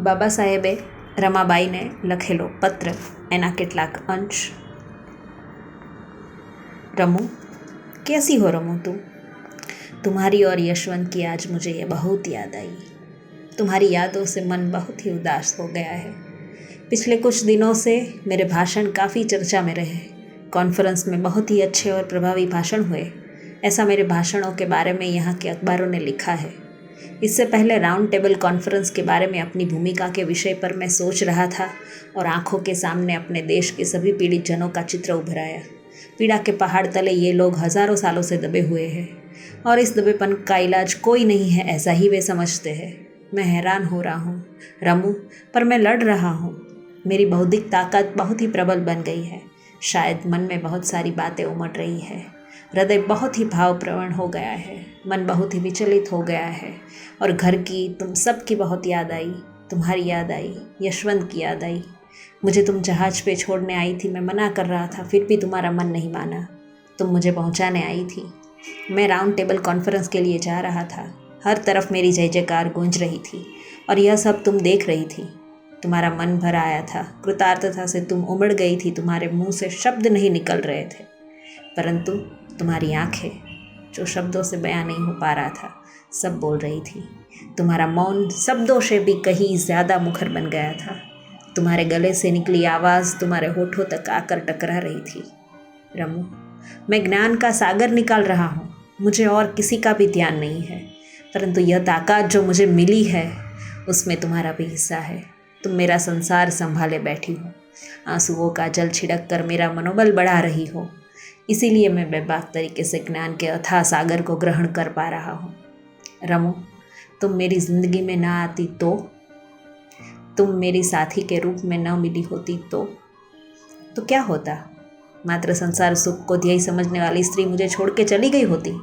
બાબા સાહેબે રમાબાઈને લખેલો પત્ર, એના કેટલાક અંશ। रमू, कैसी हो रमू तुम? तुम्हारी और यशवंत की आज मुझे ये बहुत याद आई। तुम्हारी यादों से मन बहुत ही उदास हो गया है। पिछले कुछ दिनों से मेरे भाषण काफ़ी चर्चा में रहे। कॉन्फ्रेंस में बहुत ही अच्छे और प्रभावी भाषण हुए, ऐसा मेरे भाषणों के बारे में यहाँ के अखबारों ने लिखा है। इससे पहले राउंड टेबल कॉन्फ्रेंस के बारे में अपनी भूमिका के विषय पर मैं सोच रहा था और आंखों के सामने अपने देश के सभी पीड़ित जनों का चित्र उभर आया। पीड़ा के पहाड़ तले ये लोग हज़ारों सालों से दबे हुए हैं और इस दबेपन का इलाज कोई नहीं है, ऐसा ही वे समझते हैं। मैं हैरान हो रहा हूँ रमू, पर मैं लड़ रहा हूँ। मेरी बौद्धिक ताकत बहुत ही प्रबल बन गई है। शायद मन में बहुत सारी बातें उमड़ रही है। हृदय बहुत ही भावप्रवण हो गया है। मन बहुत ही विचलित हो गया है और घर की, तुम सब की बहुत याद आई। तुम्हारी याद आई, यशवंत की याद आई। मुझे तुम जहाज़ पे छोड़ने आई थी। मैं मना कर रहा था, फिर भी तुम्हारा मन नहीं माना। तुम मुझे पहुंचाने आई थी। मैं राउंड टेबल कॉन्फ्रेंस के लिए जा रहा था। हर तरफ मेरी जय जयकार गूंज रही थी और यह सब तुम देख रही थी। तुम्हारा मन भर आया था। कृतार्थता से तुम उमड़ गई थी। तुम्हारे मुंह से शब्द नहीं निकल रहे थे, परंतु तुम्हारी आंखें, जो शब्दों से बयां नहीं हो पा रहा था, सब बोल रही थी। तुम्हारा मौन शब्दों से भी कहीं ज़्यादा मुखर बन गया था। तुम्हारे गले से निकली आवाज़ तुम्हारे होठों तक आकर टकरा रही थी। रमू, मैं ज्ञान का सागर निकाल रहा हूँ। मुझे और किसी का भी ध्यान नहीं है, परंतु यह ताकत जो मुझे मिली है उसमें तुम्हारा भी हिस्सा है। तुम मेरा संसार संभाले बैठी हो, आंसुओं का जल छिड़क कर मेरा मनोबल बढ़ा रही हो। इसीलिए मैं बेबाक तरीके से ज्ञान के अथाह सागर को ग्रहण कर पा रहा हूँ। रमू, तुम मेरी ज़िंदगी में ना आती तो, तुम मेरी साथी के रूप में न मिली होती तो क्या होता? मात्र संसार सुख को ध्येय समझने वाली स्त्री मुझे छोड़ के चली गई होती।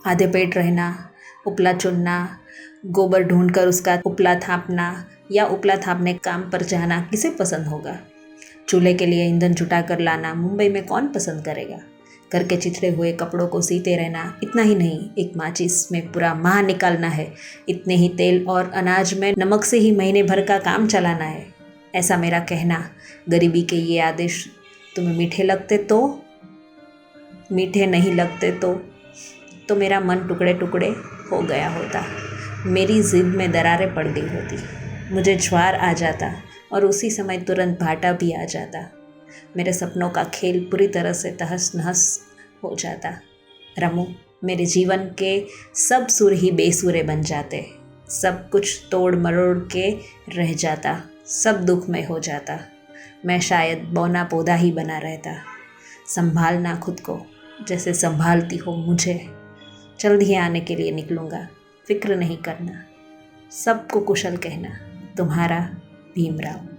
आधे पेट रहना, उपला चुनना, गोबर ढूंढकर उसका उपला थापना या उपला थापने काम पर जाना किसे पसंद होगा? चूल्हे के लिए ईंधन जुटा कर लाना मुंबई में कौन पसंद करेगा? घर के चिथड़े हुए कपड़ों को सीते रहना, इतना ही नहीं, एक माचिस में पूरा माह निकालना है। इतने ही तेल और अनाज में नमक से ही महीने भर का काम चलाना है। ऐसा मेरा कहना, गरीबी के ये आदेश तुम्हें मीठे लगते तो, मीठे नहीं लगते तो मेरा मन टुकड़े टुकड़े हो गया होता। मेरी जिद में दरारें पड़ गई होती। मुझे ज्वार आ जाता और उसी समय तुरंत भाटा भी आ जाता। मेरे सपनों का खेल पूरी तरह से तहस नहस हो जाता। रमू, मेरे जीवन के सब सुर ही बेसुरे बन जाते। सब कुछ तोड़ मरोड़ के रह जाता। सब दुखमय हो जाता। मैं शायद बौना पौधा ही बना रहता। संभालना खुद को जैसे संभालती हो मुझे। जल्द ही आने के लिए निकलूँगा, फिक्र नहीं करना। सबको कुशल कहना। तुम्हारा भीमराव।